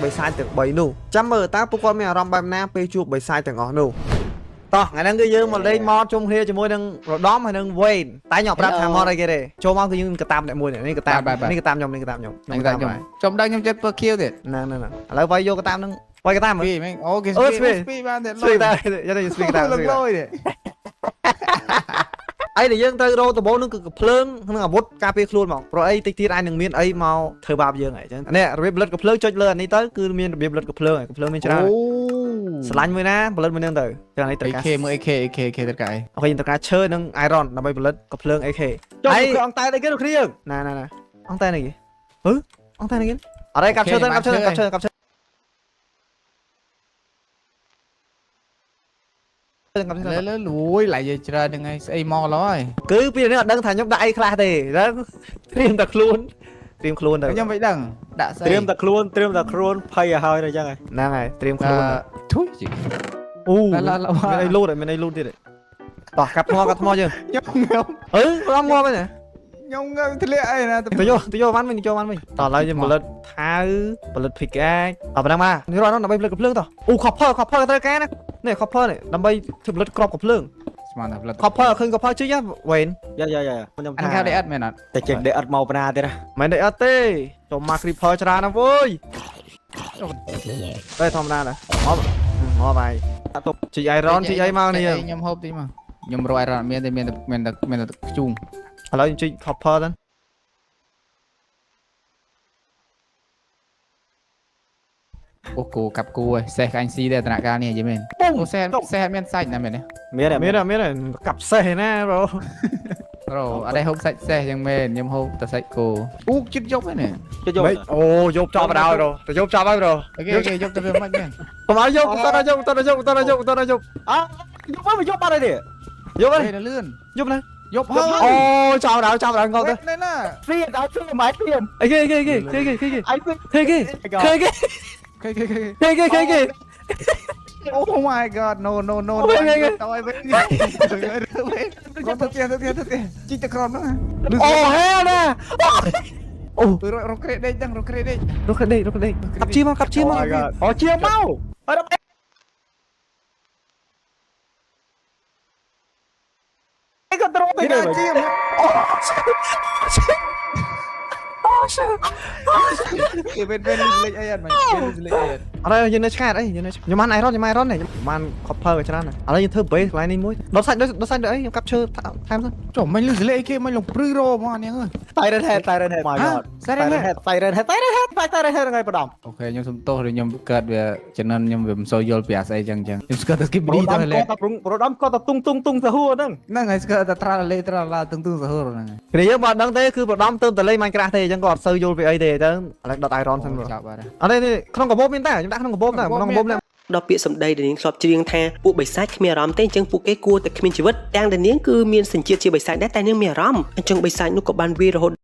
បិសាចទាំង3នោះចាំមើលតើពួកគាត់មានអារម្មណ៍បែបណាពេលជួបបិសាចទាំងអស់នោះតោះថ្ងៃហ្នឹងគឺយើងមកលេងមកជុំគ្នាជាមួយនឹងរដំហើយនឹងវេនតែខ្ញុំប្រាប់ថាមកអីគេទេចូលមកគឺយើងកតាបអ្នកមួយនេះកតាបខ្ញុំចំដឹងខ្ញុំចិត្តពើខៀវទៀតណាឥឡូវវាយយកកតាបហ្នឹងវាយកតាបមើលអូគេស្ពីបានតែស្ពីតែយកស្ពីកតាបលុយទេអីដែលយើងត្រូវរោដំបូងនឹងគឺកំភ្លើងនិងអាវុធការពារខ្លួនមកព្រោះអីតិចទៀតអាចនឹងមានអីមកធ្វើបាបយើងអីចឹងនេះរបៀបផលិតកំភ្លើងចុចលើអានេះទៅគឺមានរបៀបផលិតកំភ្លើងមានច្រើនស្រឡាញ់មួយណាផលិតមួយនឹងទៅចឹងនេះត្រូវការ AK មើល AK ត្រូវការអីអូខេត្រូវការឈើនិង iron ដើម្បីផលិតកំភ្លើង AK ចុះគឺអង្តែអីគេនោះគ្នាណាអង្តែនេះអង្តែនេះអរេកាប់ឈើទៅកាប់ឈើលើលួយlạiច្រើនហ្នឹងឯងស្អីមកឡហើយគឺពីនេះអត់ដឹងថាខ្ញុំដាក់អីខ្លះទេហ្នឹងត្រៀមតែខ្លួនទៅខ្ញុំមិនដឹងដាក់ស្អីត្រៀមតែខ្លួនភ័យឲ្យហើយទៅចឹងហ្នឹងហើយត្រៀមខ្លួនធុយអូមានអីលូតទៀតតោះកាប់ថ្មយើងខ្ញុំរំងាប់ហ្នឹងខ្ញុំងើបធ្លាក់អីណាទៅយកវ៉ាន់វិញតោះឡើយយើងផលិតថាវផលិតភិកឯអត់ប៉ុណ្ណឹងមកនេះរត់ដើម្បីផលិតកំភ្លើងតោះអូ copper ត្រូវការណានេះ copper នេះដើម្បីធ្វើផលិតក្របកំភ្លើងស្មានតែផលិត copper ឃើញ copper ជិះវ៉េនយ៉ាខ្ញុំថាដេអត់មែនអត់តែចេះដេអត់មកបណ្ណាទៀតណាមិនដេអត់ទេចូលមក creeper ច្រើនណាស់វយតែធម្មតាណាមកបាយទុកជីអៃរ៉នជីអីមកនេះខ្ញុំហូបតិចមកខ្ញុំរកអៃរ៉នមានតែខ្ជូងឥឡូវខ្ញុំជី copper ទៅអូគូកាប់គូឯសេះអញស៊ីតែដំណាក់កាលនេះយីមែនអូសេះអត់មានសាច់ណាមែនទេមានកាប់សេះណាប្រូអត់ដែរហូបសាច់សេះយ៉ាងមែនខ្ញុំហូបតែសាច់គោអូជិតយកហ្នឹងអូយកចប់បណ្ដោយទៅយកចប់ហើយប្រូគេយកទៅវាមិនមែនកុំឲ្យយកតើយកអើយកមកយកបាត់ហើយទេយកហើយលឿនយកណាយកហើយអូចាប់ដល់ងទៅនេះណាហ្វៀនដល់ជួយម៉ែហ្វៀនអីគេអូ my god no ទៅឲ្យវិញគាត់ទៅទៀតជីកទៅក្រោមហ្នឹងអូហេណាអូរកក្រេដេកកាប់ជាមកអូជាមកហើយก็ตรงไปได้จิ้มเป็นเล็กไอ้ยันไหมเป็นเล็กไอ้ยันอะไรยืนในชาติไอ้ยืนในยมันไอรอนเนี่ยมันคอปเปอร์กันชนะน่ะอะไรยืนเธอเบสอะไรนี่มุ้ยรถใส่ด้วยยังกับเชิญทำซะจบไม่ลืมสิเล็กไอ้เกมไม่ลงปลื้มโรมาเนี่ยเฮ้ยไตเรนแฮดมาก่อนไตเรนแฮดยังไงประดอมโอเคยังสมโตหรือยังเกิดแบบฉะนั้นยังแบบโซยอลเปียสไอ้จังยังสกัดตะกี้บีตัวเลยประดอมก็ตะตุ้งสะหัวนั่งไงสกัดตะตราเลตราลาตุ้งสะหัวนั่งไงเดี๋ยวมาดังเต้คือประดอมเติมแต่เลยมันกระเทยังกอดโซยอลไปไอ้เต้จังอะไรดอทไอรอนทั้งหมดอะไรนี่ขนมกระบอกមានតែខ្ញុំដាក់ក្នុងកបោបតែក្នុងកបោបដល់ពាក្យសម្ដីដែលនាងធ្លាប់ច្រៀងថាពួកបិសាចគ្មានអារម្មណ៍ទេអញ្ចឹងពួកគេគួរតែគ្មានជីវិតទាំងដែលនាងគឺមានសញ្ជាតិជាបិសាចដែរតែនាងមានអារម្មណ៍អញ្ចឹងបិសាចនោះក៏បានវារហូត